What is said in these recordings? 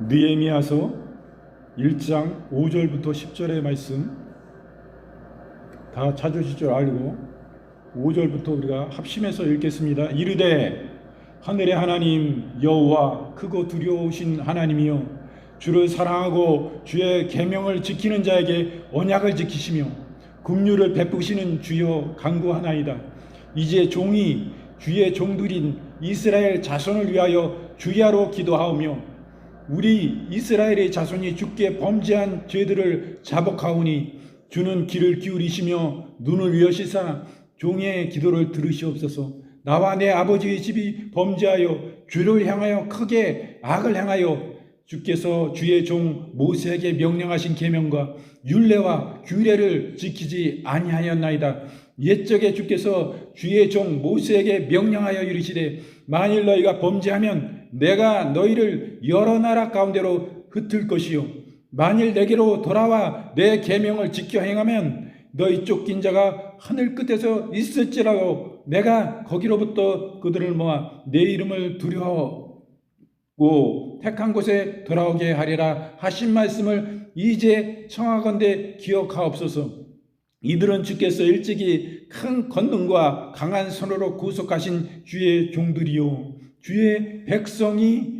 느헤미야서 1장 5절부터 10절의 말씀 다 찾으실 줄 알고 5절부터 우리가 합심해서 읽겠습니다. 이르되 하늘의 하나님 여호와 크고 두려우신 하나님이여, 주를 사랑하고 주의 계명을 지키는 자에게 언약을 지키시며 긍휼을 베푸시는 주여 간구하나이다. 이제 종이 주의 종들인 이스라엘 자손을 위하여 주야로 기도하오며 우리 이스라엘의 자손이 주께 범죄한 죄들을 자복하오니 주는 귀를 기울이시며 눈을 여시사 종의 기도를 들으시옵소서. 나와 내 아버지의 집이 범죄하여 주를 향하여 크게 악을 행하여 주께서 주의 종 모세에게 명령하신 계명과 율례와 규례를 지키지 아니하였나이다. 옛적에 주께서 주의 종 모세에게 명령하여 이르시되 만일 너희가 범죄하면 내가 너희를 여러 나라 가운데로 흩을 것이요 만일 내게로 돌아와 내 계명을 지켜 행하면 너희 쫓긴 자가 하늘 끝에서 있을지라도 내가 거기로부터 그들을 모아 내 이름을 두려워하고 택한 곳에 돌아오게 하리라 하신 말씀을 이제 청하건대 기억하옵소서. 이들은 주께서 일찍이 큰 권능과 강한 손으로 구속하신 주의 종들이요 주의 백성이니이다.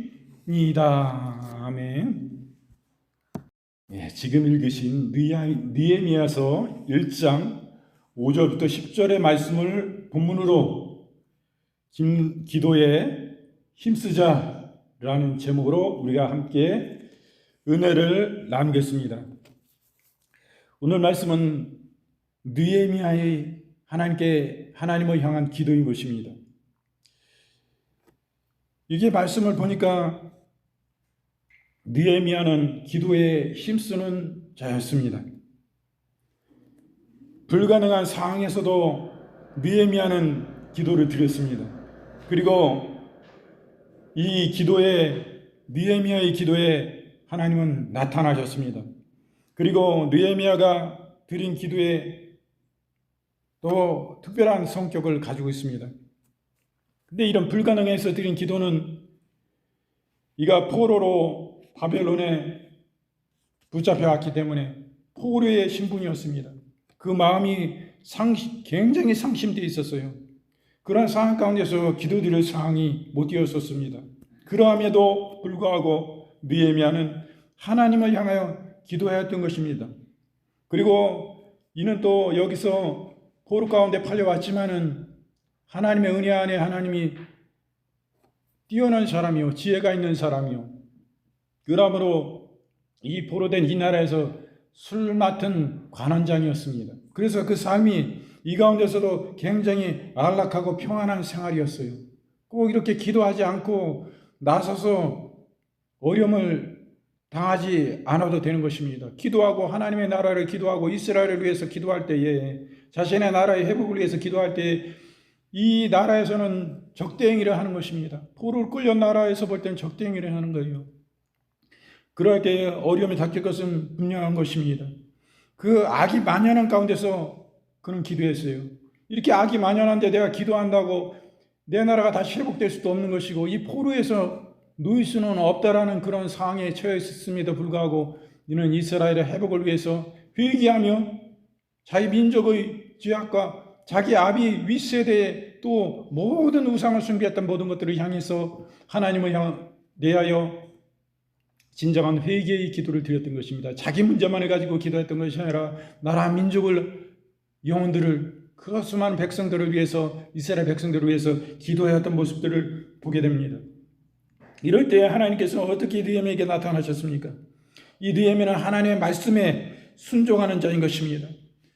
아멘. 지금 읽으신 느헤미야서 1장 5절부터 10절의 말씀을 본문으로 기도에 힘쓰자라는 제목으로 우리가 함께 은혜를 나누겠습니다. 오늘 말씀은 느헤미야의 하나님을 향한 기도인 것입니다. 이게 말씀을 보니까 느헤미야는 기도에 힘쓰는 자였습니다. 불가능한 상황에서도 느헤미야는 기도를 드렸습니다. 그리고 이 느헤미야의 기도에 하나님은 나타나셨습니다. 그리고 느헤미야가 드린 기도에 또 특별한 성격을 가지고 있습니다. 근데 이런 불가능해서 드린 기도는 이가 포로로 바벨론에 붙잡혀왔기 때문에 포로의 신분이었습니다. 그 마음이 굉장히 상심되어 있었어요. 그런 상황 가운데서 기도드릴 상황이 못 되었었습니다. 그러함에도 불구하고 느헤미야는 하나님을 향하여 기도하였던 것입니다. 그리고 이는 또 여기서 포로 가운데 팔려왔지만은 하나님의 은혜 안에 하나님이 뛰어난 사람이요 지혜가 있는 사람이요, 그러므로 이 포로된 이 나라에서 술 맡은 관원장이었습니다. 그래서 그 삶이 이 가운데서도 굉장히 안락하고 평안한 생활이었어요. 꼭 이렇게 기도하지 않고 나서서 어려움을 당하지 않아도 되는 것입니다. 기도하고 하나님의 나라를 기도하고 이스라엘을 위해서 기도할 때에, 자신의 나라의 회복을 위해서 기도할 때에 이 나라에서는 적대행위를 하는 것입니다. 포로를 끌려 나라에서 볼 때는 적대행위를 하는 거예요. 그럴 때 어려움이 닥칠 것은 분명한 것입니다. 그 악이 만연한 가운데서 그는 기도했어요. 이렇게 악이 만연한데 내가 기도한다고 내 나라가 다시 회복될 수도 없는 것이고 이 포로에서 누일 수는 없다라는 그런 상황에 처해 있었음에도 불구하고 이는 이스라엘의 회복을 위해서 회개하며 자기 민족의 죄악과 자기 아비 윗세대에 또 모든 우상을 숭배했던 모든 것들을 향해서 하나님을 대하여 진정한 회개의 기도를 드렸던 것입니다. 자기 문제만 해가지고 기도했던 것이 아니라 나라 민족을, 영혼들을, 그 수많은 백성들을 위해서, 이스라엘 백성들을 위해서 기도해왔던 모습들을 보게 됩니다. 이럴 때 하나님께서 어떻게 느헤미야에게 나타나셨습니까? 이 느헤미야는 하나님의 말씀에 순종하는 자인 것입니다.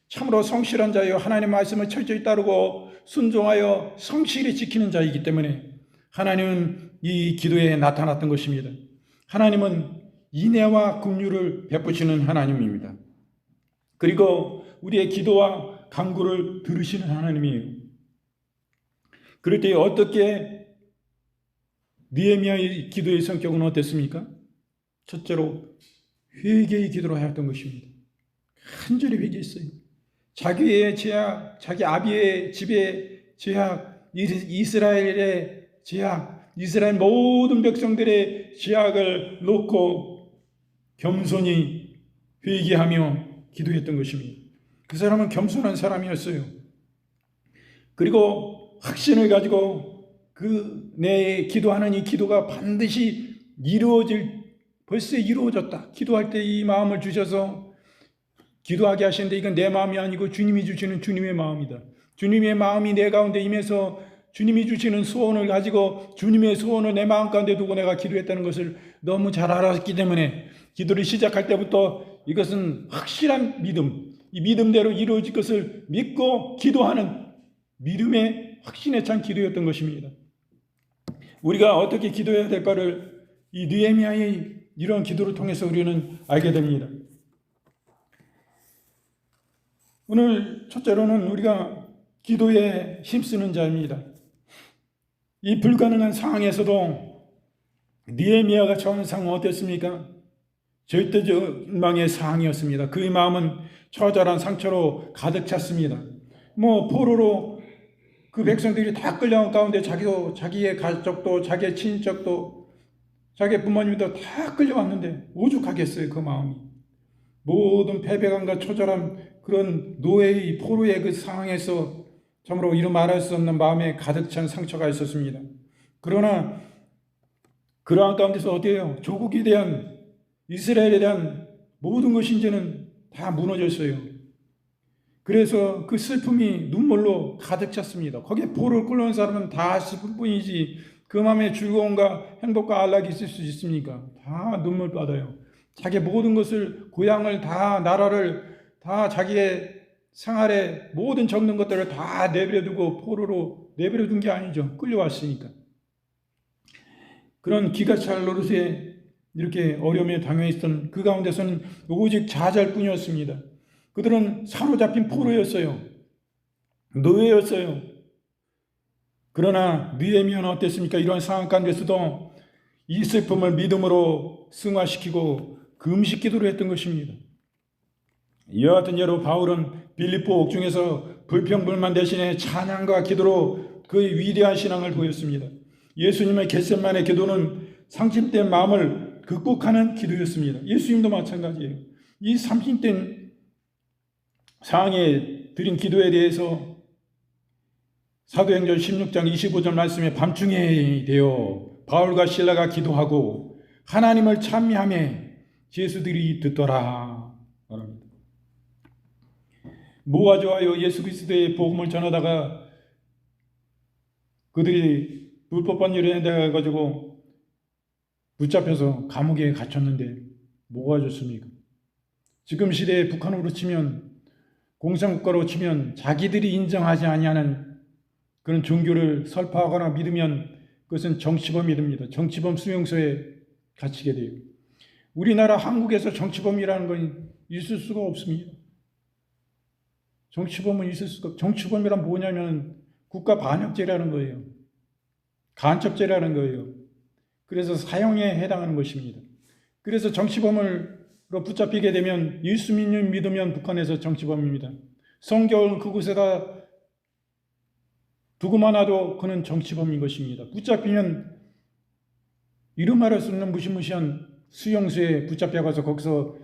참으로 성실한 자요 하나님의 말씀을 철저히 따르고 순종하여 성실히 지키는 자이기 때문에 하나님은 이 기도에 나타났던 것입니다. 하나님은 인애와 긍휼을 베푸시는 하나님입니다. 그리고 우리의 기도와 간구를 들으시는 하나님이에요. 그럴 때 어떻게 느헤미야의 기도의 성격은 어땠습니까? 첫째로 회개의 기도를 하였던 것입니다. 간절히 회개했어요. 자기의 죄악, 자기 아비의 집의 죄악, 이스라엘의 죄악, 이스라엘 모든 백성들의 죄악을 놓고 겸손히 회개하며 기도했던 것입니다. 그 사람은 겸손한 사람이었어요. 그리고 확신을 가지고 내 기도하는 이 기도가 반드시 벌써 이루어졌다. 기도할 때 이 마음을 주셔서 기도하게 하시는데 이건 내 마음이 아니고 주님이 주시는 주님의 마음이다. 주님의 마음이 내 가운데 임해서 주님이 주시는 소원을 가지고 주님의 소원을 내 마음 가운데 두고 내가 기도했다는 것을 너무 잘 알았기 때문에 기도를 시작할 때부터 이것은 확실한 믿음, 이 믿음대로 이루어질 것을 믿고 기도하는 믿음의 확신에 찬 기도였던 것입니다. 우리가 어떻게 기도해야 될까를 이 느헤미야의 이런 기도를 통해서 우리는 알게 됩니다. 오늘 첫째로는 우리가 기도에 힘쓰는 자입니다. 이 불가능한 상황에서도 느헤미야가 처한 상황은 어땠습니까? 절대절망의 상황이었습니다. 그의 마음은 처절한 상처로 가득 찼습니다. 포로로 그 백성들이 다 끌려온 가운데 자기의 가족도 자기의 친척도 자기의 부모님도 다 끌려왔는데 오죽하겠어요. 그 마음이. 모든 패배감과 처절함, 그런 노예의 포로의 그 상황에서 참으로 이루 말할 수 없는 마음에 가득 찬 상처가 있었습니다. 그러나 그러한 가운데서 어디에요? 조국에 대한, 이스라엘에 대한 모든 것이 이제는 다 무너졌어요. 그래서 그 슬픔이 눈물로 가득 찼습니다. 거기에 포로를 끌려온 사람은 다 슬플 뿐이지 그 마음에 즐거움과 행복과 안락이 있을 수 있습니까? 다 눈물 받아요. 자기의 모든 것을, 고향을 다, 나라를 다, 자기의 생활에 모든 적는 것들을 다 내버려두고 포로로 내버려둔 게 아니죠. 끌려왔으니까. 그런 기가 찰 노릇에 이렇게 어려움에 당해있던 그 가운데서는 오직 좌절뿐이었습니다. 그들은 사로잡힌 포로였어요. 노예였어요. 그러나 느헤미야는 어땠습니까? 이러한 상황 가운데서도 이 슬픔을 믿음으로 승화시키고 금식 기도를 했던 것입니다. 이와 같은 예로 바울은 빌립보 옥중에서 불평불만 대신에 찬양과 기도로 그의 위대한 신앙을 보였습니다. 예수님의 겟세마네 기도는 상심된 마음을 극복하는 기도였습니다. 예수님도 마찬가지예요. 이 상심된 상황에 드린 기도에 대해서 사도행전 16장 25절 말씀에 밤중에 되어 바울과 실라가 기도하고 하나님을 찬미하며 제수들이 듣더라 말합니다. 뭐가 좋아요? 예수 그리스도의 복음을 전하다가 그들이 불법한 일에 해가지고 붙잡혀서 감옥에 갇혔는데 뭐가 좋습니까? 지금 시대에 북한으로 치면, 공산국가로 치면 자기들이 인정하지 아니하는 그런 종교를 설파하거나 믿으면 그것은 정치범이 됩니다. 정치범 수용소에 갇히게 돼요. 우리나라 한국에서 정치범이라는 건 있을 수가 없습니다. 정치범은 있을 수가 없습니다. 정치범이란 뭐냐면 국가 반역죄라는 거예요. 간첩죄라는 거예요. 그래서 사형에 해당하는 것입니다. 그래서 정치범으로 붙잡히게 되면 예수님을 믿으면 북한에서 정치범입니다. 성경을 그곳에다 두고만 하도 그는 정치범인 것입니다. 붙잡히면 이름 말할 수 없는 무시무시한 수용소에 붙잡혀가서 거기서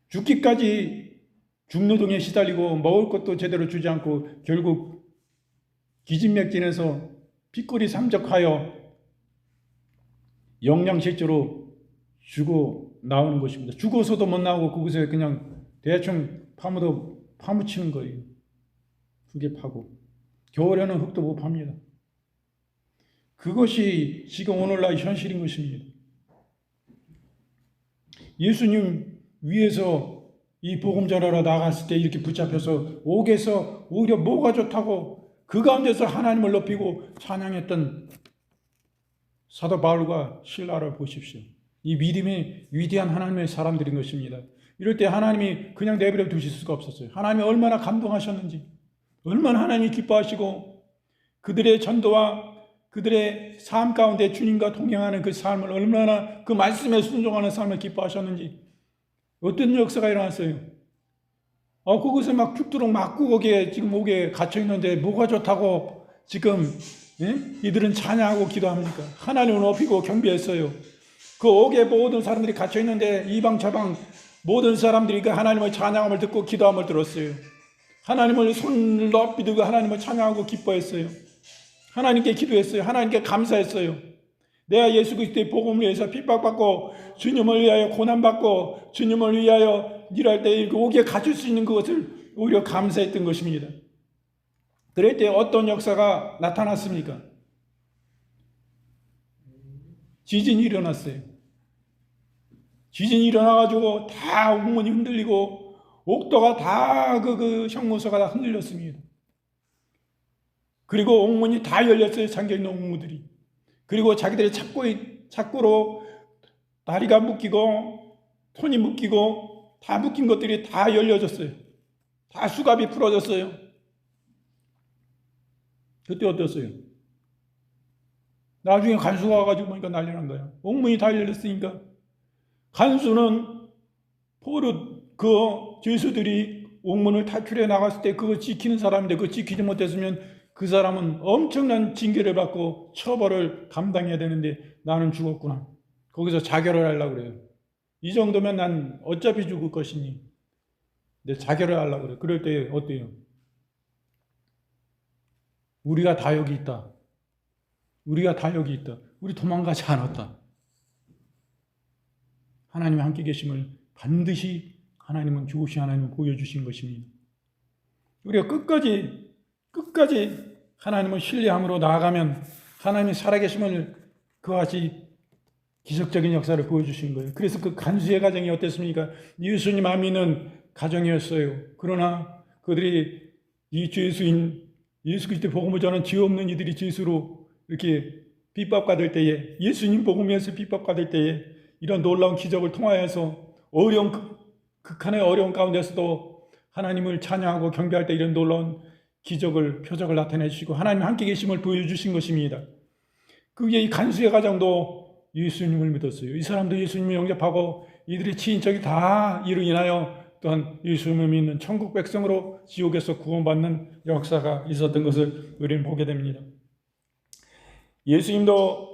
죽기까지 중노동에 시달리고 먹을 것도 제대로 주지 않고 결국 기진맥진해서 핏골이 삼적하여 영양실조로 죽어 나오는 것입니다. 죽어서도 못 나오고 그곳에 그냥 대충 파묻히는 거예요. 흙에 파고. 겨울에는 흙도 못 팝니다. 그것이 지금 오늘날 현실인 것입니다. 예수님 위에서 이 복음 전하러 나갔을 때 이렇게 붙잡혀서 옥에서 오히려 뭐가 좋다고 그 가운데서 하나님을 높이고 찬양했던 사도 바울과 실라를 보십시오. 이 믿음의 위대한 하나님의 사람들인 것입니다. 이럴 때 하나님이 그냥 내버려 두실 수가 없었어요. 하나님이 얼마나 감동하셨는지, 얼마나 하나님이 기뻐하시고 그들의 전도와 그들의 삶 가운데 주님과 동행하는 그 삶을 얼마나 그 말씀에 순종하는 삶을 기뻐하셨는지, 어떤 역사가 일어났어요. 그것을 막 죽도록 맞고 거기에 지금 옥에 갇혀 있는데 뭐가 좋다고 지금 예? 이들은 찬양하고 기도합니까? 하나님을 높이고 경배했어요. 그 옥에 모든 사람들이 갇혀 있는데 이방 저방 모든 사람들이 그 하나님의 찬양함을 듣고 기도함을 들었어요. 하나님을 손을 높이 들고 하나님을 찬양하고 기뻐했어요. 하나님께 기도했어요. 하나님께 감사했어요. 내가 예수 그리스도의 복음을 위해서 핍박받고 주님을 위하여 고난받고 주님을 위하여 일할 때 옥에 갇힐 수 있는 그것을 오히려 감사했던 것입니다. 그럴 때 어떤 역사가 나타났습니까? 지진이 일어났어요. 지진이 일어나가지고 다 옥문이 흔들리고 옥도가 다 그 형무소가 다 흔들렸습니다. 그리고 옥문이 다 열렸어요. 잠겨있는 옥문들이. 그리고 자기들의 착고로 다리가 묶이고 손이 묶이고 다 묶인 것들이 다 열려졌어요. 다 수갑이 풀어졌어요. 그때 어땠어요? 나중에 간수가 와가지고 보니까 난리 난 거야. 옥문이 다 열렸으니까 간수는 그 죄수들이 옥문을 탈출해 나갔을 때 그거 지키는 사람인데 그거 지키지 못했으면 그 사람은 엄청난 징계를 받고 처벌을 감당해야 되는데 나는 죽었구나. 거기서 자결을 하려고 그래요. 이 정도면 난 어차피 죽을 것이니 내 자결을 하려고 그래요. 그럴 때 어때요? 우리가 다 여기 있다. 우리가 다 여기 있다. 우리 도망가지 않았다. 하나님이 함께 계심을 반드시 하나님은 좋으신 하나님을 보여주신 것입니다. 우리가 끝까지 하나님을 신뢰함으로 나아가면 하나님이 살아계심을 그같이 기적적인 역사를 보여주신 거예요. 그래서 그 간수의 가정이 어땠습니까? 예수님 안 믿는 가정이었어요. 그러나 그들이 이 죄수인 예수 그리스도의 복음을 전하는 죄 없는 이들이 죄수로 이렇게 핍박받을 때에 예수님 복음에서 핍박받을 때에 이런 놀라운 기적을 통하여서 극한의 어려운 가운데서도 하나님을 찬양하고 경배할 때 이런 놀라운 표적을 나타내 주시고 하나님 함께 계심을 보여주신 것입니다. 그게 이 간수의 가정도 예수님을 믿었어요. 이 사람도 예수님을 영접하고 이들의 친인척이 다 이로 인하여 또한 예수님을 믿는 천국 백성으로 지옥에서 구원받는 역사가 있었던 것을 우리는 보게 됩니다. 예수님도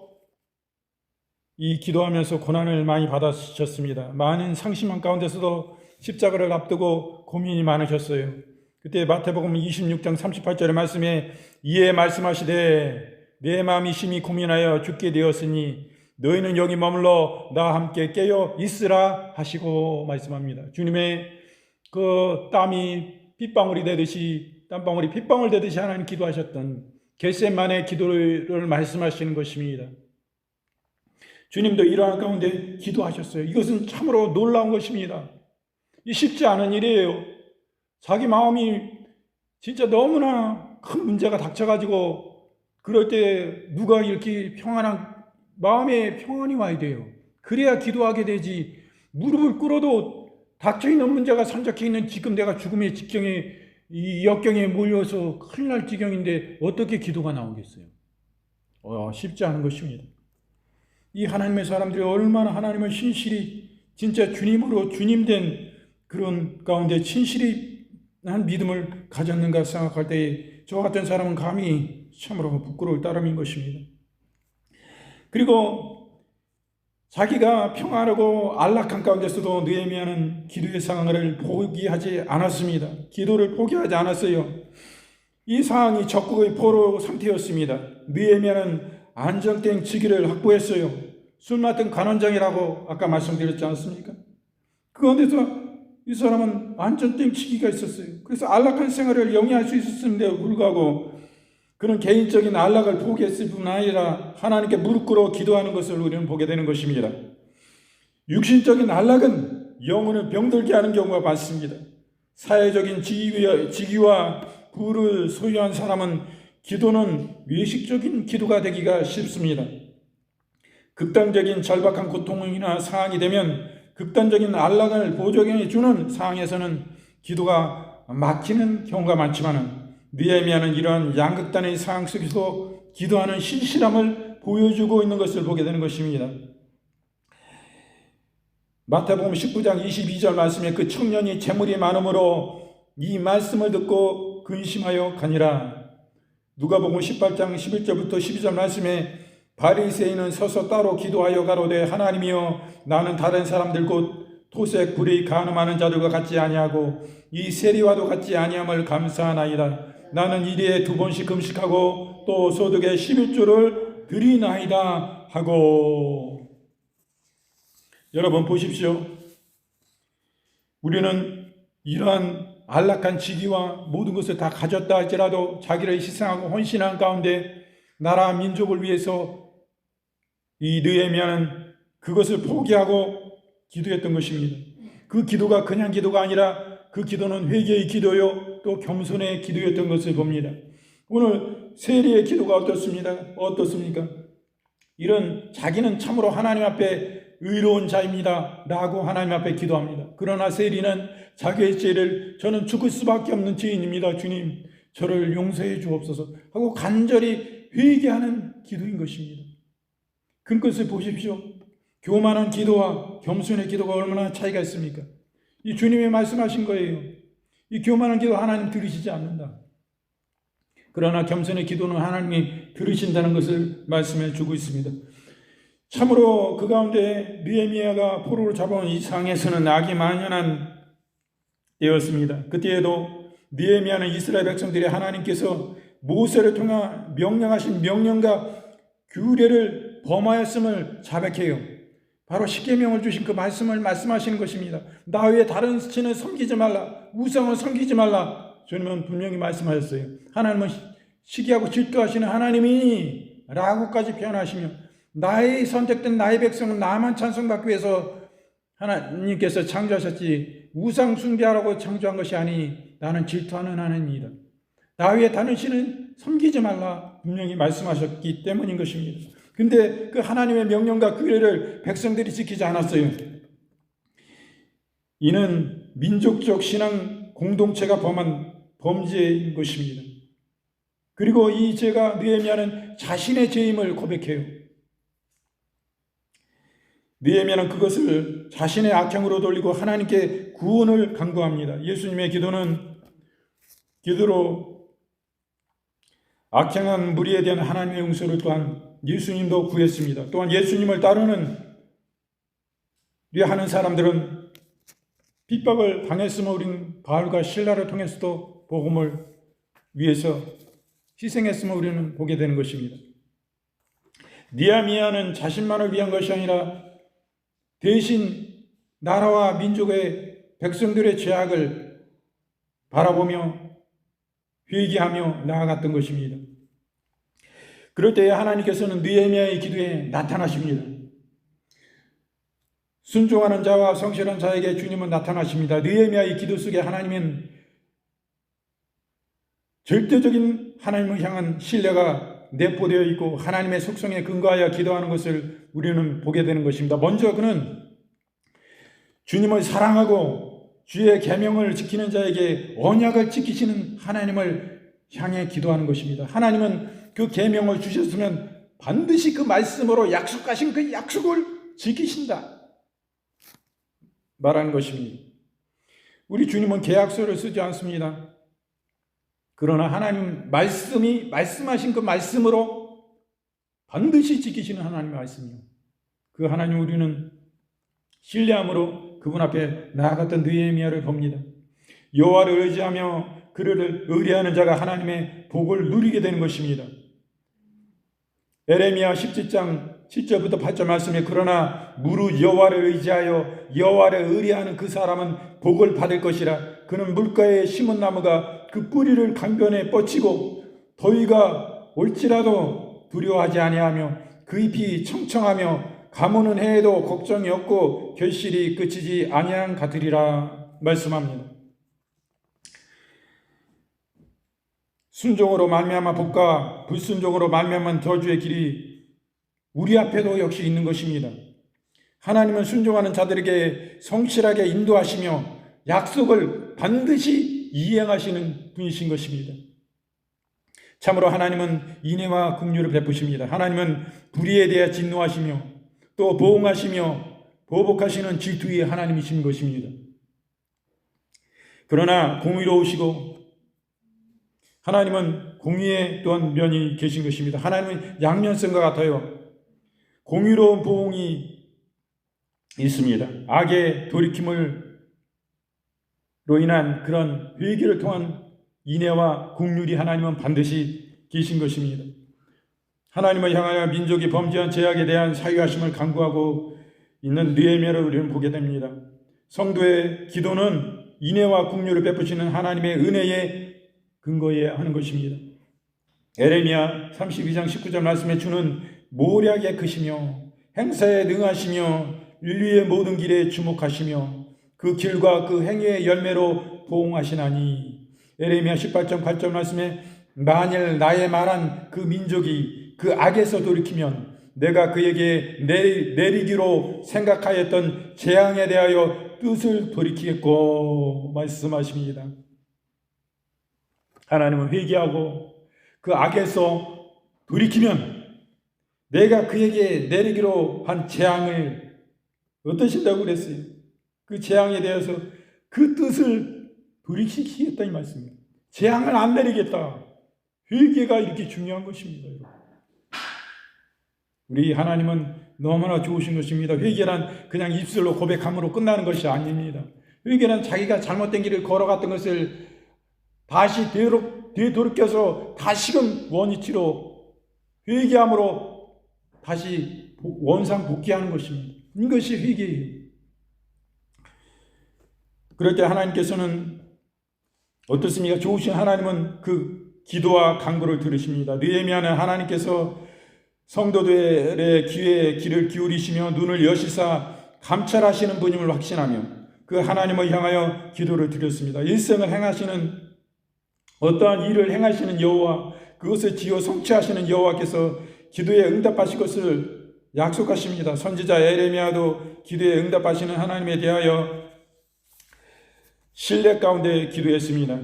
이 기도하면서 고난을 많이 받으셨습니다. 많은 상심한 가운데서도 십자가를 앞두고 고민이 많으셨어요. 그때 마태복음 26장 38절의 말씀에 이에 말씀하시되 내 마음이 심히 고민하여 죽게 되었으니 너희는 여기 머물러 나와 함께 깨어 있으라 하시고 말씀합니다. 주님의 그 땀방울이 핏방울 되듯이 하나님 기도하셨던 겟세마네 기도를 말씀하시는 것입니다. 주님도 이러한 가운데 기도하셨어요. 이것은 참으로 놀라운 것입니다. 이 쉽지 않은 일이에요. 자기 마음이 진짜 너무나 큰 문제가 닥쳐가지고 그럴 때 누가 이렇게 마음에 평안이 와야 돼요. 그래야 기도하게 되지. 무릎을 꿇어도 닥쳐있는 문제가 산적해 있는 지금 내가 죽음의 직경에 이 역경에 몰려서 큰일 날 지경인데 어떻게 기도가 나오겠어요? 쉽지 않은 것입니다. 이 하나님의 사람들이 얼마나 하나님을 신실히 진짜 주님된 그런 가운데 진실한 믿음을 가졌는가 생각할 때에 저 같은 사람은 감히 참으로 부끄러울 따름인 것입니다. 그리고 자기가 평안하고 안락한 가운데서도 느헤미야는 기도의 상황을 포기하지 않았습니다. 기도를 포기하지 않았어요. 이 상황이 적국의 포로 상태였습니다. 느헤미야는 안정된 직위를 확보했어요. 술 맡은 관원장이라고 아까 말씀드렸지 않습니까? 그런데서 이 사람은 안정된 직위가 있었어요. 그래서 안락한 생활을 영위할 수 있었음에도 불구하고 그런 개인적인 안락을 포기했을 뿐 아니라 하나님께 무릎 꿇어 기도하는 것을 우리는 보게 되는 것입니다. 육신적인 안락은 영혼을 병들게 하는 경우가 많습니다. 사회적인 직위와 부를 소유한 사람은 기도는 외식적인 기도가 되기가 쉽습니다. 극단적인 절박한 고통이나 상황이 되면 극단적인 안락을 보조해 주는 상황에서는 기도가 막히는 경우가 많지만 느헤미야는 이러한 양극단의 상황 속에서 기도하는 신실함을 보여주고 있는 것을 보게 되는 것입니다. 마태복음 19장 22절 말씀에 그 청년이 재물이 많음으로 이 말씀을 듣고 근심하여 가니라. 누가복음 18장 11절부터 12절 말씀에 바리새인은 서서 따로 기도하여 가로되 하나님이여 나는 다른 사람들 곧 토색 불의 간음하는 자들과 같지 아니하고 이 세리와도 같지 아니함을 감사하나이다. 나는 일일에 2번씩 금식하고 또 소득의 11조를 드리나이다 하고. 여러분 보십시오. 우리는 이러한 안락한 지기와 모든 것을 다 가졌다 할지라도 자기를 희생하고 헌신한 가운데 나라 민족을 위해서 이 느헤미야는 그것을 포기하고 기도했던 것입니다. 그 기도가 그냥 기도가 아니라 그 기도는 회개의 기도요 또 겸손의 기도였던 것을 봅니다. 오늘 세리의 기도가 어떻습니까? 이런 자기는 참으로 하나님 앞에 의로운 자입니다 라고 하나님 앞에 기도합니다. 그러나 세리는 자기의 죄를 저는 죽을 수밖에 없는 죄인입니다. 주님 저를 용서해 주옵소서 하고 간절히 회개하는 기도인 것입니다. 그것을 보십시오. 교만한 기도와 겸손의 기도가 얼마나 차이가 있습니까? 이 주님이 말씀하신 거예요. 이 교만한 기도 하나님 들으시지 않는다. 그러나 겸손의 기도는 하나님이 들으신다는 것을 말씀해 주고 있습니다. 참으로 그 가운데 느헤미야가 포로로 잡아온 이 상에서는 악이 만연한 때였습니다. 그때에도 느헤미야는 이스라엘 백성들이 하나님께서 모세를 통해 명령하신 명령과 규례를 범하였음을 자백해요. 바로 십계명을 주신 그 말씀을 말씀하시는 것입니다. 나 외에 다른 신을 섬기지 말라, 우상을 섬기지 말라. 주님은 분명히 말씀하셨어요. 하나님은 시기하고 질투하시는 하나님이 라고까지 표현하시며 나의 선택된 나의 백성은 나만 찬송받기 위해서 하나님께서 창조하셨지 우상 숭배하라고 창조한 것이 아니 나는 질투하는 하나님이다. 나 외에 다른 신은 섬기지 말라 분명히 말씀하셨기 때문인 것입니다. 근데 그 하나님의 명령과 규례를 백성들이 지키지 않았어요. 이는 민족적 신앙 공동체가 범한 범죄인 것입니다. 그리고 이 죄가 느헤미야는 자신의 죄임을 고백해요. 느헤미야는 그것을 자신의 악행으로 돌리고 하나님께 구원을 간구합니다. 예수님의 기도로 악행한 무리에 대한 하나님의 용서를 또한 예수님도 구했습니다. 또한 예수님을 따르는 하는 사람들은 핍박을 당했으면 우리는 바알과 신라를 통해서도 복음을 위해서 희생했으면 우리는 보게 되는 것입니다. 느헤미야는 자신만을 위한 것이 아니라 대신 나라와 민족의 백성들의 죄악을 바라보며 회개하며 나아갔던 것입니다. 그럴 때에 하나님께서는 느헤미야의 기도에 나타나십니다. 순종하는 자와 성실한 자에게 주님은 나타나십니다. 느헤미야의 기도 속에 하나님은 절대적인 하나님을 향한 신뢰가 내포되어 있고 하나님의 속성에 근거하여 기도하는 것을 우리는 보게 되는 것입니다. 먼저 그는 주님을 사랑하고 주의 계명을 지키는 자에게 언약을 지키시는 하나님을 향해 기도하는 것입니다. 하나님은 그 계명을 주셨으면 반드시 그 말씀으로 약속하신 그 약속을 지키신다 말하는 것입니다. 우리 주님은 계약서를 쓰지 않습니다. 그러나 하나님 말씀하신 그 말씀으로 반드시 지키시는 하나님의 말씀이요. 그 하나님 우리는 신뢰함으로 그분 앞에 나아갔던 느헤미야를 봅니다. 여호와를 의지하며 그를 의뢰하는 자가 하나님의 복을 누리게 되는 것입니다. 에레미야 17장 7절부터 8절 말씀에 그러나 무릇 여호와를 의지하여 여호와를 의뢰하는 그 사람은 복을 받을 것이라. 그는 물가에 심은 나무가 그 뿌리를 강변에 뻗치고 더위가 올지라도 두려워하지 아니하며 그 잎이 청청하며 가무는 해에도 걱정이 없고 결실이 그치지 아니한 같으리라 말씀합니다. 순종으로 말미암아 복과 불순종으로 말미암은 저주의 길이 우리 앞에도 역시 있는 것입니다. 하나님은 순종하는 자들에게 성실하게 인도하시며 약속을 반드시 이행하시는 분이신 것입니다. 참으로 하나님은 인애와 긍휼을 베푸십니다. 하나님은 불의에 대해 진노하시며 또 보응하시며 보복하시는 질투의 하나님이신 것입니다. 그러나 공의로우시고 하나님은 공의의 또한 면이 계신 것입니다. 하나님은 양면성과 같아요. 공의로운 보응이 있습니다. 악의 돌이킴으로 인한 그런 회개를 통한 인애와 긍휼이 하나님은 반드시 계신 것입니다. 하나님을 향하여 민족이 범죄한 죄악에 대한 사유하심을 간구하고 있는 느헤미야를 우리는 보게 됩니다. 성도의 기도는 인애와 긍휼을 베푸시는 하나님의 은혜에 근거해야 하는 것입니다. 에레미야 32장 19절 말씀에 주는 모략에 크시며 행사에 능하시며 인류의 모든 길에 주목하시며 그 길과 그 행위의 열매로 보응하시나니. 에레미야 18장 8절 말씀에 만일 나의 말한 그 민족이 그 악에서 돌이키면 내가 그에게 내리기로 생각하였던 재앙에 대하여 뜻을 돌이키겠고 말씀하십니다. 하나님은 회개하고 그 악에서 돌이키면 내가 그에게 내리기로 한 재앙을 어떠신다고 그랬어요? 그 재앙에 대해서 그 뜻을 돌이키겠다 이 말씀입니다. 재앙을 안 내리겠다. 회개가 이렇게 중요한 것입니다. 우리 하나님은 너무나 좋으신 것입니다. 회개란 그냥 입술로 고백함으로 끝나는 것이 아닙니다. 회개는 자기가 잘못된 길을 걸어갔던 것을 다시 되돌이켜서 다시금 원위치로 회개함으로 다시 원상 복귀하는 것입니다. 이것이 회개예요. 그럴 때 하나님께서는 어떻습니까? 좋으신 하나님은 그 기도와 간구를 들으십니다. 느헤미야는 하나님께서 성도들의 귀에 귀를 기울이시며 눈을 여시사 감찰하시는 분임을 확신하며 그 하나님을 향하여 기도를 드렸습니다. 일생을 행하시는 어떠한 일을 행하시는 여호와, 그것을 지어 성취하시는 여호와께서 기도에 응답하실 것을 약속하십니다. 선지자 에레미야도 기도에 응답하시는 하나님에 대하여 신뢰 가운데 기도했습니다.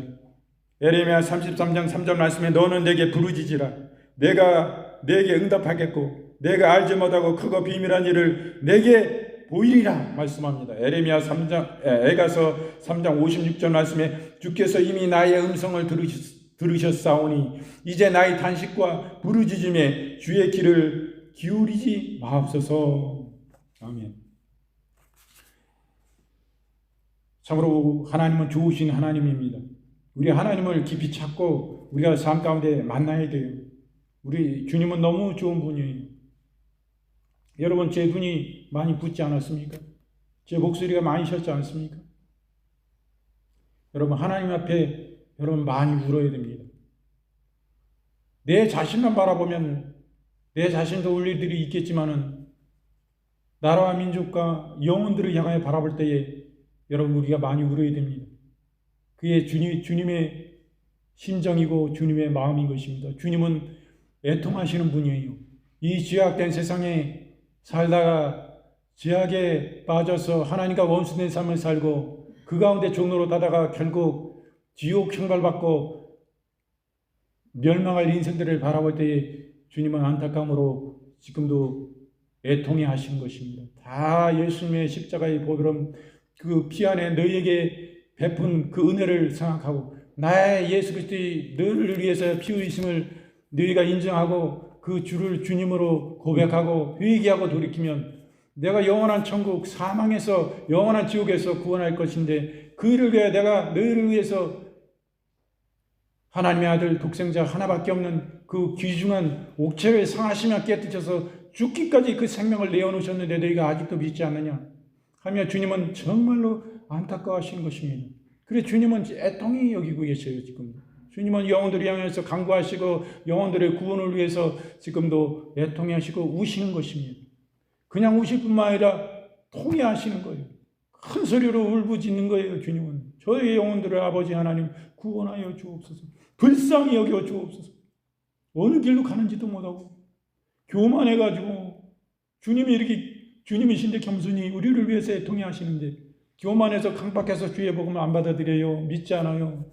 에레미야 33장 3절 말씀에 너는 내게 부르짖으라. 내가 내게 응답하겠고 내가 알지 못하고 크고 비밀한 일을 내게 보이리라 말씀합니다. 에가서 3장 56절 말씀에 주께서 이미 나의 음성을 들으셨사오니 이제 나의 단식과 부르짖음에 주의 귀를 기울이지 마옵소서. 아멘. 참으로 하나님은 좋으신 하나님입니다. 우리 하나님을 깊이 찾고 우리가 삶 가운데 만나야 돼요. 우리 주님은 너무 좋은 분이에요. 여러분, 제 눈이 많이 붓지 않았습니까? 제 목소리가 많이 쉬었지 않습니까? 여러분, 하나님 앞에 여러분 많이 울어야 됩니다. 내 자신만 바라보면 내 자신도 울 일들이 있겠지만은 나라와 민족과 영혼들을 향하여 바라볼 때에 여러분 우리가 많이 울어야 됩니다. 그게 주님의 심정이고 주님의 마음인 것입니다. 주님은 애통하시는 분이에요. 이 죄악된 세상에 살다가 죄악에 빠져서 하나님과 원수된 삶을 살고 그 가운데 종로로 가다가 결국 지옥 형벌받고 멸망할 인생들을 바라볼 때에 주님은 안타까움으로 지금도 애통해 하시는 것입니다. 다 예수님의 십자가의 보혈은 그 피 안에 너희에게 베푼 그 은혜를 생각하고 나의 예수 그리스도의 너를 위해서 피 흘리심을 너희가 인정하고 그 주를 주님으로 고백하고 회개하고 돌이키면 내가 영원한 천국 사망에서 영원한 지옥에서 구원할 것인데 그 일을 위해 내가 너희를 위해서 하나님의 아들 독생자 하나밖에 없는 그 귀중한 옥체를 상하시며 깨뜨려서 죽기까지 그 생명을 내어놓으셨는데 너희가 아직도 믿지 않느냐 하며 주님은 정말로 안타까워하시는 것입니다. 그래 주님은 애통히 여기고 계셔요. 지금 주님은 영혼들을 향해서 간구하시고 영혼들의 구원을 위해서 지금도 애통해 하시고 우시는 것입니다. 그냥 우실 뿐만 아니라 통회하시는 거예요. 큰 소리로 울부짖는 거예요. 주님은 저의 영혼들을 아버지 하나님 구원하여 주옵소서. 불쌍히 여겨 주옵소서. 어느 길로 가는지도 못하고 교만해가지고 주님이신데 겸손히 우리를 위해서 애통해 하시는데 교만해서 강박해서 주의 복음을 안 받아들여요. 믿지 않아요.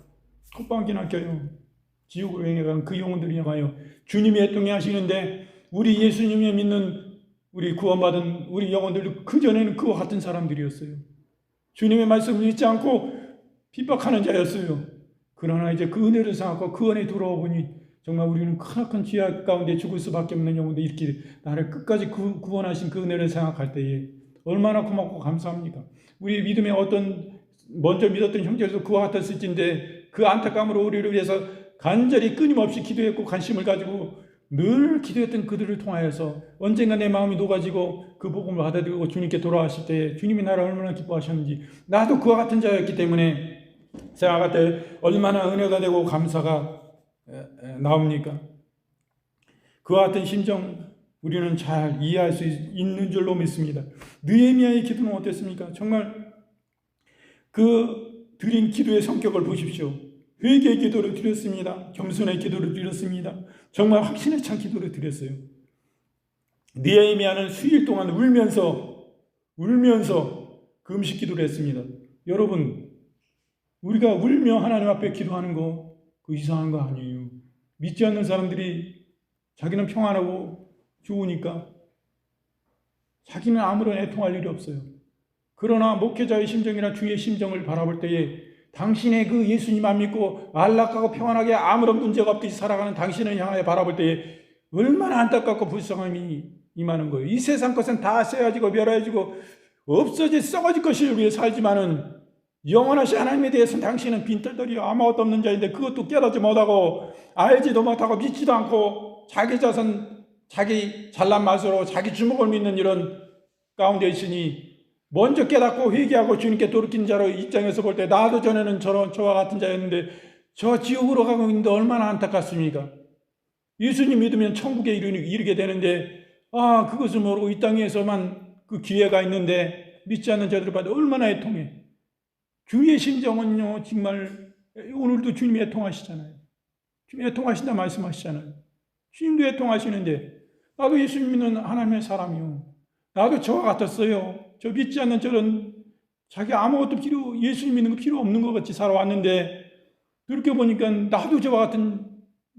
콧방귀나 껴요. 지옥으로 행해간 그 영혼들이 향하여 주님이 애통해 하시는데 우리 예수님이 믿는 우리 구원받은 우리 영혼들 그전에는 그와 같은 사람들이었어요. 주님의 말씀을 믿지 않고 핍박하는 자였어요. 그러나 이제 그 은혜를 생각하고 그 안에 들어와 보니 정말 우리는 크나큰 죄악 가운데 죽을 수밖에 없는 영혼데 이렇게 나를 끝까지 구원하신 그 은혜를 생각할 때에 얼마나 고맙고 감사합니까? 우리 믿음의 어떤 먼저 믿었던 형제도 그와 같았을진데 그 안타까움으로 우리를 위해서 간절히 끊임없이 기도했고 관심을 가지고 늘 기도했던 그들을 통하여서 언젠가 내 마음이 녹아지고 그 복음을 받아들이고 주님께 돌아왔을 때 주님이 나를 얼마나 기뻐하셨는지 나도 그와 같은 자였기 때문에 생각할 때 얼마나 은혜가 되고 감사가 나옵니까? 그와 같은 심정 우리는 잘 이해할 수 있는 줄로 믿습니다. 느헤미야의 기도는 어땠습니까? 정말 그 드린 기도의 성격을 보십시오. 회개의 기도를 드렸습니다. 겸손의 기도를 드렸습니다. 정말 확신에 찬 기도를 드렸어요. 느헤미야는 수일 동안 울면서 그 음식 기도를 했습니다. 여러분, 우리가 울며 하나님 앞에 기도하는 거 그 이상한 거 아니에요. 믿지 않는 사람들이 자기는 평안하고 좋으니까 자기는 아무런 애통할 일이 없어요. 그러나 목회자의 심정이나 주의 심정을 바라볼 때에 당신의 그 예수님 안 믿고 안락하고 평안하게 아무런 문제가 없듯이 살아가는 당신을 향하여 바라볼 때에 얼마나 안타깝고 불쌍함이 임하는 거예요. 이 세상 것은 다 쇠어지고 멸해지고 없어질 썩어질 것을 위해 살지만은 영원하신 하나님에 대해서는 당신은 빈털터리 아무것도 없는 자인데 그것도 깨닫지 못하고 알지도 못하고 믿지도 않고 자기 자선 자기 잘난 맛으로 자기 주먹을 믿는 이런 가운데 있으니 먼저 깨닫고 회개하고 주님께 돌이킨 자로 입장에서 볼 때 나도 전에는 저와 같은 자였는데 저 지옥으로 가고 있는데 얼마나 안타깝습니까? 예수님 믿으면 천국에 이르게 되는데 그것을 모르고 이 땅에서만 그 기회가 있는데 믿지 않는 자들을 봐도 얼마나 애통해. 주의 심정은요 정말 오늘도 주님이 애통하시잖아요. 주님이 애통하신다 말씀하시잖아요. 주님도 애통하시는데 나도 예수님 믿는 하나님의 사람이요. 나도 저와 같았어요. 저 믿지 않는 저런 자기 아무것도 예수님 믿는 거 필요 없는 것 같이 살아왔는데 그렇게 보니까 나도 저와 같은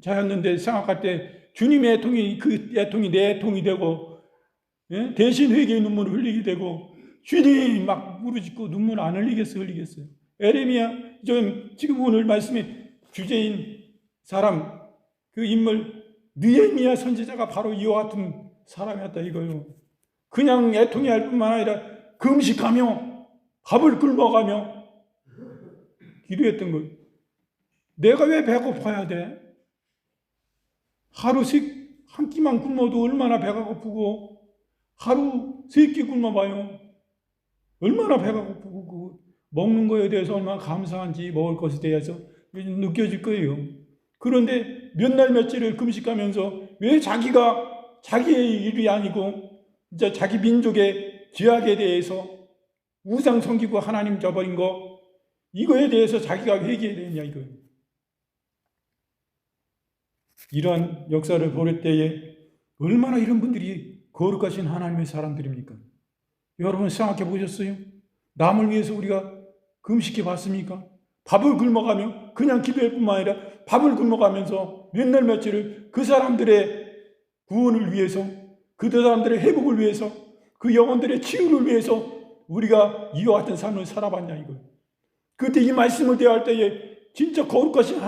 자였는데 생각할 때 주님의 애통이 그 애통이 내 애통이 되고 대신 회개의 눈물을 흘리게 되고 주님 막 부르짖고 눈물 안 흘리겠어요. 에레미야 지금 오늘 말씀의 주제인 사람 그 인물 느헤미야 선지자가 바로 이와 같은 사람이었다 이거요. 그냥 애통이 할 뿐만 아니라 금식하며 밥을 굶어가며 기도했던 거예요. 내가 왜 배고파야 돼? 하루 한 끼만 굶어도 얼마나 배가 고프고 하루 3끼 굶어봐요. 얼마나 배가 고프고 먹는 거에 대해서 얼마나 감사한지 먹을 것에 대해서 느껴질 거예요. 그런데 몇 날 며칠을 금식하면서 왜 자기의 일이 아니고 이제 자기 민족의 죄악에 대해서 우상 섬기고 하나님 저버린 거 이거에 대해서 자기가 회개해야 되느냐 이거예요. 이러한 역사를 볼 때에 얼마나 이런 분들이 거룩하신 하나님의 사람들입니까? 여러분 생각해 보셨어요? 남을 위해서 우리가 금식해 봤습니까? 밥을 굶어가며 그냥 기도할 뿐만 아니라 밥을 굶어가면서 몇 날 며칠을 그 사람들의 구원을 위해서 그 사람들의 회복을 위해서 그 영혼들의 치유를 위해서 우리가 이와 같은 삶을 살아봤냐 이거예요. 그때 이 말씀을 대할 때에 진짜 거룩하신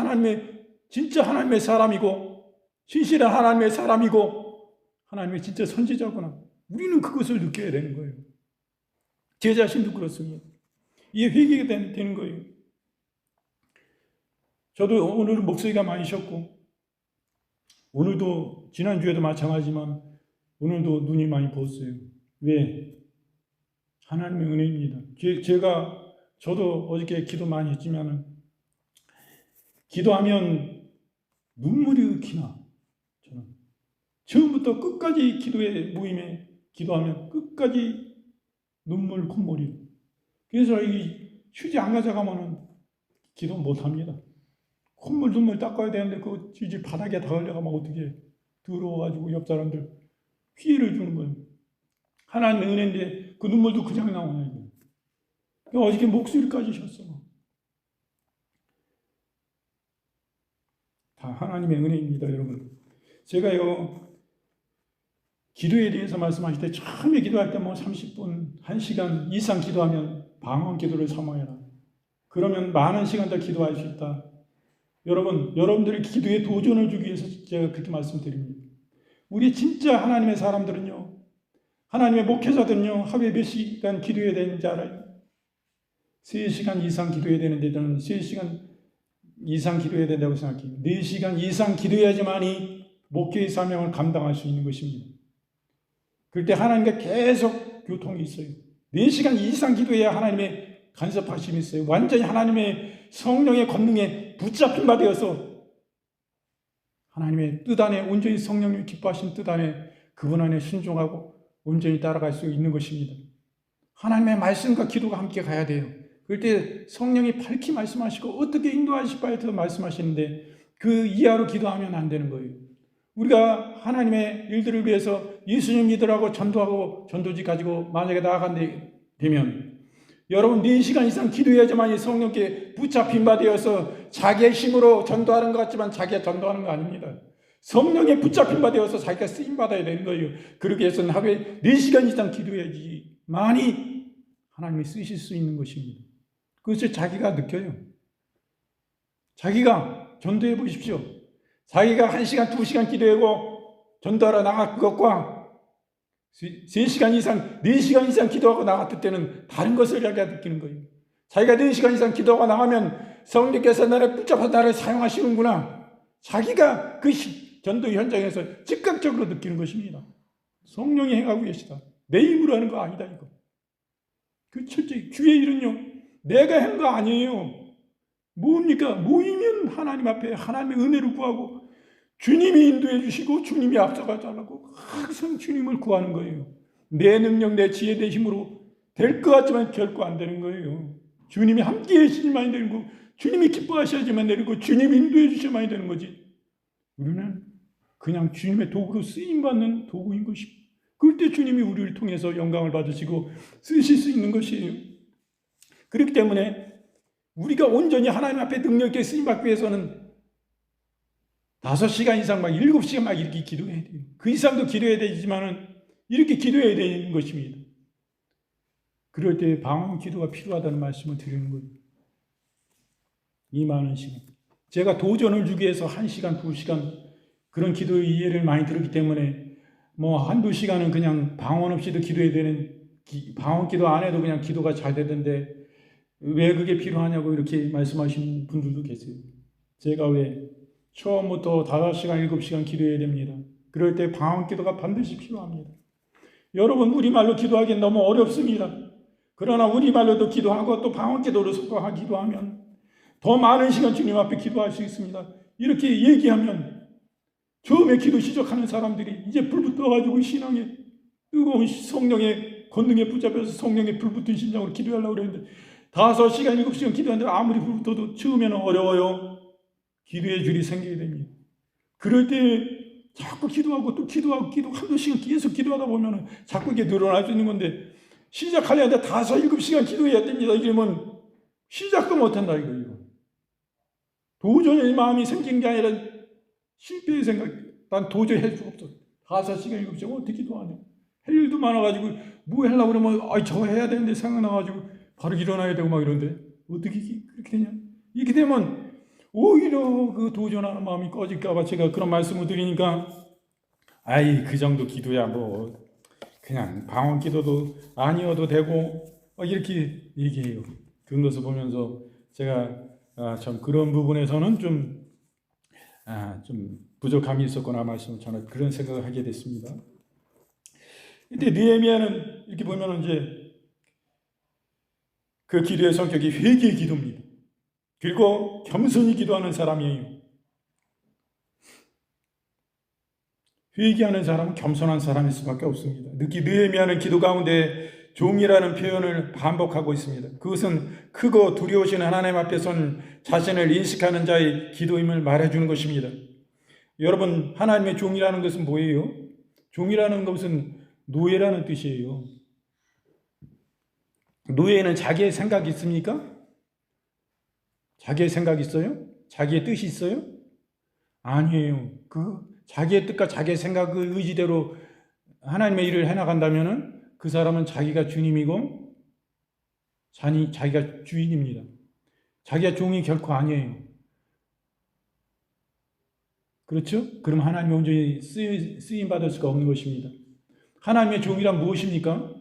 진짜 하나님의 사람이고 신실한 하나님의 사람이고 하나님의 진짜 선지자구나. 우리는 그것을 느껴야 되는 거예요. 제 자신도 그렇습니다. 이게 회개가 되는 거예요. 저도 오늘은 목소리가 많이 쉬었고 오늘도 지난주에도 마찬가지지만 오늘도 눈이 많이 부었어요. 왜? 하나님의 은혜입니다. 저도 어저께 기도 많이 했지만 기도하면 눈물이 흑히나 저는 처음부터 끝까지 기도의 모임에 기도하면 끝까지 눈물 콧물이. 그래서 이 휴지 안 가져가면은 기도 못 합니다. 콧물 눈물 닦아야 되는데 그 휴지 바닥에 다 흘려가면 어떻게 더러워가지고 옆 사람들 피해를 주는 거예요. 하나님의 은혜인데 그 눈물도 그냥 나오냐 이거. 어저께 목소리까지 쉬었어. 다 하나님의 은혜입니다, 여러분. 제가요 기도에 대해서 말씀하실 때 처음에 기도할 때 뭐 30분, 1시간 이상 기도하면 방언 기도를 삼아야. 그러면 많은 시간 더 기도할 수 있다. 여러분들의 기도에 도전을 주기 위해서 제가 그렇게 말씀드립니다. 우리 진짜 하나님의 사람들은요, 하나님의 목회자들은요, 하루에 몇 시간 기도해야 되는지 알아요? 3시간 이상 기도해야 되는데 저는 3시간 이상 기도해야 된다고 생각해요. 4시간 이상 기도해야지만이 목회의 사명을 감당할 수 있는 것입니다. 그럴 때 하나님과 계속 교통이 있어요. 4시간 이상 기도해야 하나님의 간섭하심이 있어요. 완전히 하나님의 성령의 권능에 붙잡힌 바 되어서 하나님의 뜻 안에 온전히 성령님이 기뻐하신 뜻 안에 그분 안에 순종하고 온전히 따라갈 수 있는 것입니다. 하나님의 말씀과 기도가 함께 가야 돼요. 그럴 때 성령이 밝히 말씀하시고 어떻게 인도하실 바에 대해서 말씀하시는데 그 이하로 기도하면 안 되는 거예요. 우리가 하나님의 일들을 위해서 예수님 믿으라고 전도하고 전도지 가지고 만약에 나아간게 되면 여러분 4시간 이상 기도해야지만 성령께 붙잡힌 바 되어서 자기의 힘으로 전도하는 것 같지만 자기가 전도하는 거 아닙니다. 성령에 붙잡힌 바 되어서 자기가 쓰임받아야 되는 거예요. 그러기 위해서는 하루에 4시간 이상 기도해야지 많이 하나님이 쓰실 수 있는 것입니다. 그것을 자기가 느껴요. 자기가 전도해 보십시오. 자기가 1시간, 2시간 기도하고 전도하러 나갈 것과 3시간 이상, 4시간 이상 기도하고 나갔을 때는 다른 것을 자기가 느끼는 거예요. 자기가 4시간 이상 기도하고 나가면 성령께서 나를 붙잡아서 나를 사용하시는구나. 자기가 그 전도 현장에서 즉각적으로 느끼는 것입니다. 성령이 행하고 계시다. 내 힘으로 하는 거 아니다 이거. 그 철저히 주의 일은요. 내가 한 거 아니에요. 뭡니까? 모이면 하나님 앞에 하나님의 은혜를 구하고 주님이 인도해 주시고 주님이 앞서가 달라고 항상 주님을 구하는 거예요. 내 능력, 내 지혜, 내 힘으로 될 것 같지만 결코 안 되는 거예요. 주님이 함께 해주시지만이 되는 거고 주님이 기뻐하셔야지만 되는 거고 주님이 인도해 주셔야만이 되는 거지. 우리는 그냥 주님의 도구로 쓰임받는 도구인 것입니다. 그럴 때 주님이 우리를 통해서 영광을 받으시고 쓰실 수 있는 것이에요. 그렇기 때문에 우리가 온전히 하나님 앞에 능력 있게 쓰임받기 위해서는 5시간 이상 7시간 이렇게 기도해야 돼요. 그 이상도 기도해야 되지만은 이렇게 기도해야 되는 것입니다. 그럴 때 방언 기도가 필요하다는 말씀을 드리는 거예요. 이 많은 시간. 제가 도전을 주기 위해서 1시간, 2시간 그런 기도의 이해를 많이 들었기 때문에 한두 시간은 그냥 방언 없이도 기도해야 되는 방언 기도 안 해도 그냥 기도가 잘 되던데 왜 그게 필요하냐고 이렇게 말씀하시는 분들도 계세요. 제가 왜 처음부터 5시간, 7시간 기도해야 됩니다. 그럴 때 방언 기도가 반드시 필요합니다. 여러분 우리말로 기도하기엔 너무 어렵습니다. 그러나 우리말로도 기도하고 또 방언 기도로 섞어 기도하면 더 많은 시간 주님 앞에 기도할 수 있습니다. 이렇게 얘기하면 처음에 기도 시작하는 사람들이 이제 불 붙어가지고 신앙에 뜨거운 성령의 권능에 붙잡혀서 성령의 불 붙은 심장으로 기도하려고 그랬는데 5시간, 7시간 기도하는데 아무리 불 붙어도 처음에는 어려워요. 기도의 줄이 생기게 됩니다. 그럴 때 자꾸 기도하고 또 기도하고 한두 시간 계속 기도하다 보면 자꾸 이게 늘어날 수 있는 건데 시작하려는데 5, 7시간 기도해야 됩니다. 이러면 시작도 못한다 이거예요. 도저히 마음이 생긴 게 아니라 실패의 생각. 난 도저히 할 수가 없어. 5시간, 7시간 어떻게 기도하냐. 할 일도 많아가지고 뭐 하려고 그러면 저거 해야 되는데 생각나가지고 바로 일어나야 되고 막 이런데 어떻게 그렇게 되냐. 이렇게 되면 오히려 그 도전하는 마음이 꺼질까봐 제가 그런 말씀을 드리니까 그 정도 기도야 그냥 방언 기도도 아니어도 되고 이렇게 얘기해요. 그런 것을 보면서 제가 참 그런 부분에서는 좀 부족함이 있었거나 말씀을 전해 그런 생각을 하게 됐습니다. 근데 느헤미야는 이렇게 보면은 이제 그 기도의 성격이 회개의 기도입니다. 그리고 겸손히 기도하는 사람이에요. 회개하는 사람은 겸손한 사람일 수밖에 없습니다. 특히 느헤미야는 기도 가운데 종이라는 표현을 반복하고 있습니다. 그것은 크고 두려우신 하나님 앞에 선 자신을 인식하는 자의 기도임을 말해주는 것입니다. 여러분 하나님의 종이라는 것은 뭐예요? 종이라는 것은 노예라는 뜻이에요. 노예는 자기의 생각이 있습니까? 자기의 생각이 있어요? 자기의 뜻이 있어요? 아니에요. 자기의 뜻과 자기의 생각의 의지대로 하나님의 일을 해나간다면 그 사람은 자기가 주님이고 자기가 주인입니다. 자기가 종이 결코 아니에요. 그렇죠? 그럼 하나님의 온전히 쓰임 받을 수가 없는 것입니다. 하나님의 종이란 무엇입니까?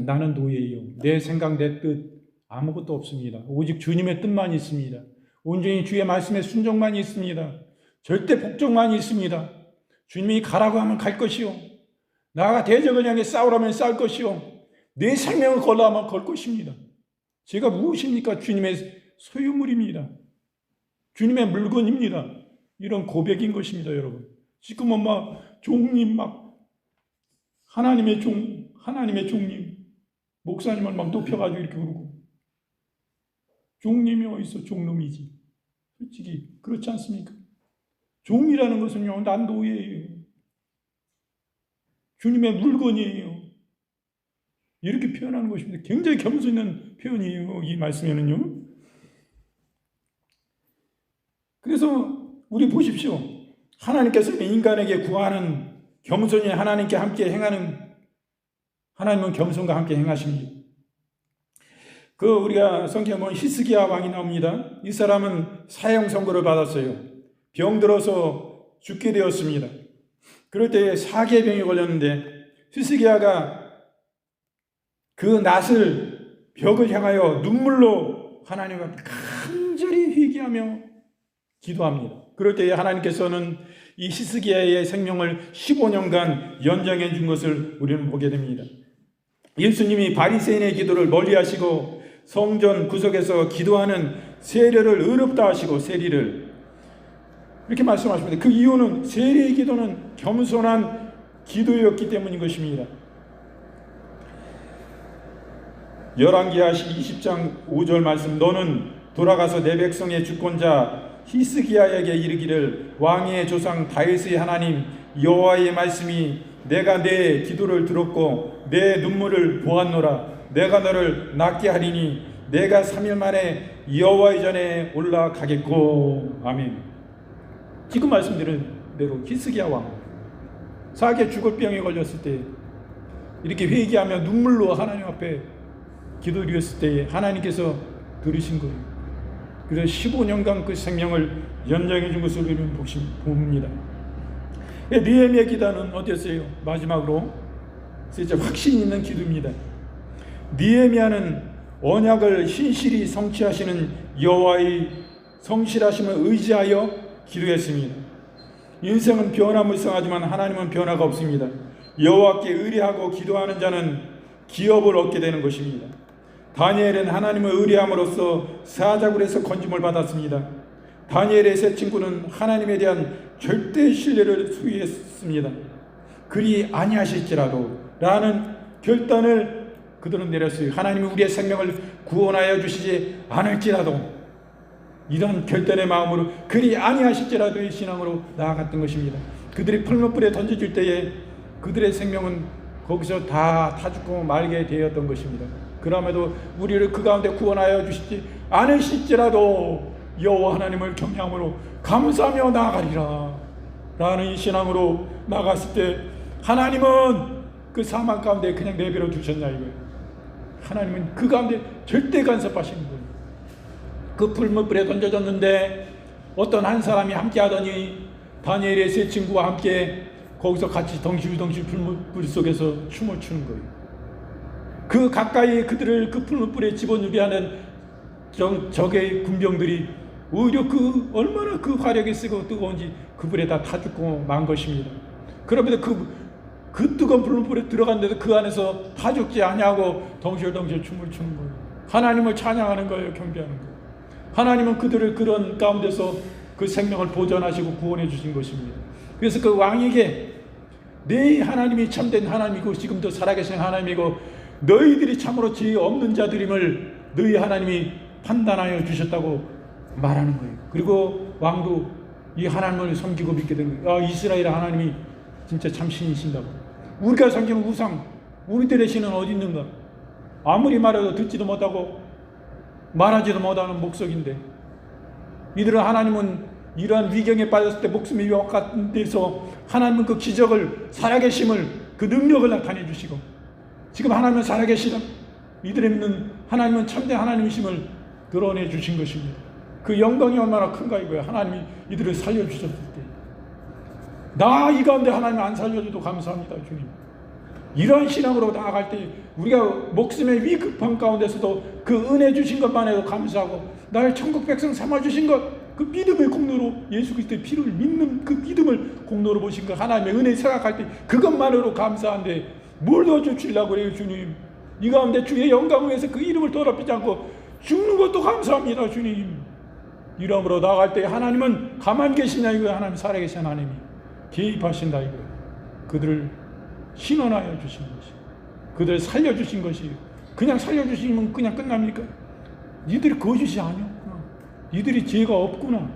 나는 노예예요. 내 생각, 내 뜻 아무것도 없습니다. 오직 주님의 뜻만 있습니다. 온전히 주의 말씀에 순종만 있습니다. 절대 복종만 있습니다. 주님이 가라고 하면 갈 것이요. 나가 대적을 향해 싸우라면 싸울 것이요. 내 생명을 걸라 하면 걸 것입니다. 제가 무엇입니까? 주님의 소유물입니다. 주님의 물건입니다. 이런 고백인 것입니다, 여러분. 지금은 종님 하나님의 종님, 목사님을 높여가지고 이렇게 부르고. 종님이 어디서 종놈이지? 솔직히 그렇지 않습니까? 종이라는 것은요, 난 노예예요. 주님의 물건이에요. 이렇게 표현하는 것입니다. 굉장히 겸손 있는 표현이에요, 이 말씀에는요. 그래서 우리 보십시오. 하나님께서 인간에게 구하는 겸손히 하나님께 함께 행하는, 하나님은 겸손과 함께 행하십니다. 우리가 성경에 보면 히스기야 왕이 나옵니다. 이 사람은 사형 선고를 받았어요. 병들어서 죽게 되었습니다. 그럴 때 사계병이 걸렸는데 히스기야가 그 낫을 벽을 향하여 눈물로 하나님 앞에 간절히 회개하며 기도합니다. 그럴 때 하나님께서는 이 히스기야의 생명을 15년간 연장해 준 것을 우리는 보게 됩니다. 예수님이 바리새인의 기도를 멀리하시고 성전 구석에서 기도하는 세례를 의롭다 하시고 세리를 이렇게 말씀하십니다. 그 이유는 세리의 기도는 겸손한 기도였기 때문인 것입니다. 열왕기하 20장 5절 말씀, 너는 돌아가서 내 백성의 주권자 히스기야에게 이르기를 왕의 조상 다윗의 하나님 여호와의 말씀이 내가 내 기도를 들었고 내 눈물을 보았노라. 내가 너를 낫게 하리니 내가 3일 만에 여호와의 전에 올라가겠고. 아멘. 지금 말씀드린 대로 히스기야 왕 사계 죽을 병에 걸렸을 때 이렇게 회개하며 눈물로 하나님 앞에 기도드렸을 때 하나님께서 들으신 거예요. 그래서 15년간 그 생명을 연장해 준 것을 우리는 봅니다. 느헤미야 기도는 어땠어요? 마지막으로 진짜 확신 있는 기도입니다. 느헤미야는 언약을 신실히 성취하시는 여호와의 성실하심을 의지하여 기도했습니다. 인생은 변화무쌍하지만 하나님은 변화가 없습니다. 여호와께 의뢰하고 기도하는 자는 기업을 얻게 되는 것입니다. 다니엘은 하나님을 의뢰함으로써 사자굴에서 건짐을 받았습니다. 다니엘의 세 친구는 하나님에 대한 절대 신뢰를 수여했습니다. 그리 아니하실지라도 라는 결단을 그들은 내렸어요. 하나님이 우리의 생명을 구원하여 주시지 않을지라도 이런 결단의 마음으로 그리 아니하실지라도의 신앙으로 나아갔던 것입니다. 그들이 풀무불에 던져질 때에 그들의 생명은 거기서 다 타죽고 말게 되었던 것입니다. 그럼에도 우리를 그 가운데 구원하여 주시지 않으실지라도 여호와 하나님을 경외함으로 감사하며 나아가리라 라는 이 신앙으로 나갔을 때 하나님은 그 사망 가운데 그냥 내버려 두셨냐 이거예요. 하나님은 그 가운데 절대 간섭하시는 거예요. 그 풀무불에 던져졌는데 어떤 한 사람이 함께 하더니 다니엘의 세 친구와 함께 거기서 같이 덩실덩실 풀무불 속에서 춤을 추는 거예요. 그 가까이 그들을 그 풀무불에 집어넣게 하는 적의 군병들이 오히려 그 얼마나 그 화력이 쓰고 뜨거운지 그 불에 다 타죽고 만 것입니다. 그러면서 그 뜨거운 풀무불에 들어갔는데도 그 안에서 타죽지 아니하고 덩실덩실 춤을 추는 거예요. 하나님을 찬양하는 거예요. 경배하는 거예요. 하나님은 그들을 그런 가운데서 그 생명을 보존하시고 구원해 주신 것입니다. 그래서 그 왕에게 네 하나님이 참된 하나님이고 지금도 살아계신 하나님이고 너희들이 참으로 죄 없는 자들임을 너희 하나님이 판단하여 주셨다고 말하는 거예요. 그리고 왕도 이 하나님을 섬기고 믿게 된 거예요. 이스라엘 하나님이 진짜 참 신이신다고. 우리가 섬기는 우상, 우리들의 신은 어디 있는가? 아무리 말해도 듣지도 못하고 말하지도 못하는 목석인데 이들은 하나님은 이러한 위경에 빠졌을 때 목숨이 위협 같은 데서 하나님은 그 기적을 살아계심을 그 능력을 나타내 주시고 지금 하나님은 살아계시다. 이들의 믿는 하나님은 참된 하나님이심을 드러내 주신 것입니다. 그 영광이 얼마나 큰가 이거야. 하나님이 이들을 살려주셨을 때. 나 이 가운데 하나님 안 살려줘도 감사합니다, 주님. 이러한 신앙으로 나아갈 때 우리가 목숨의 위급한 가운데서도 그 은혜 주신 것만 해도 감사하고, 나를 천국 백성 삼아주신 것, 그 믿음의 공로로 예수 그리스도의 피를 믿는 그 믿음을 공로로 보신 것, 하나님의 은혜 생각할 때 그것만으로 감사한데 뭘 더 주시려고 그래요, 주님. 이 가운데 주의 영광을 위해서 그 이름을 더럽히지 않고 죽는 것도 감사합니다, 주님. 이러므로 나아갈 때 하나님은 가만히 계시냐 이거예요. 하나님 살아계신 하나님이 개입하신다 이거예요. 그들을 신원하여 주신 것이, 그들을 살려주신 것이, 그냥 살려주시면 그냥 끝납니까? 이들이 거짓이 아니었구나, 이들이 죄가 없구나.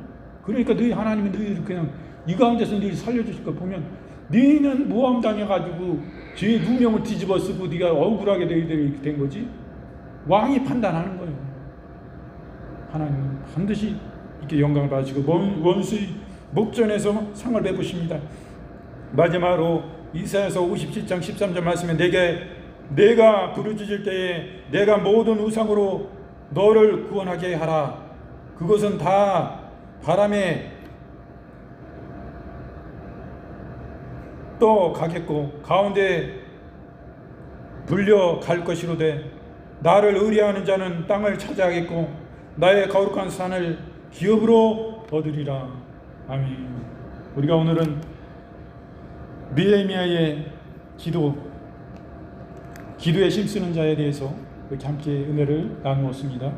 그러니까 너희 하나님이 너희를 그냥 이 가운데서 너희 살려주실 거 보면, 너희는 모함당해가지고 죄 누명을 뒤집어 쓰고 네가 억울하게 너희들이 된 거지. 왕이 판단하는 거예요. 하나님은 반드시 이렇게 영광을 받으시고 원수의 목전에서 상을 베푸십니다. 마지막으로 이사야서 57장 13절 말씀에 내가 부르짖을 때에 내가 모든 우상으로 너를 구원하게 하라. 그것은 다 바람에 떠 가겠고 가운데 불려갈 것이로되 나를 의뢰하는 자는 땅을 차지하겠고 나의 거룩한 산을 기업으로 얻으리라. 아멘. 우리가 오늘은 느헤미야의 기도에 힘쓰는 자에 대해서 이렇게 함께 은혜를 나누었습니다.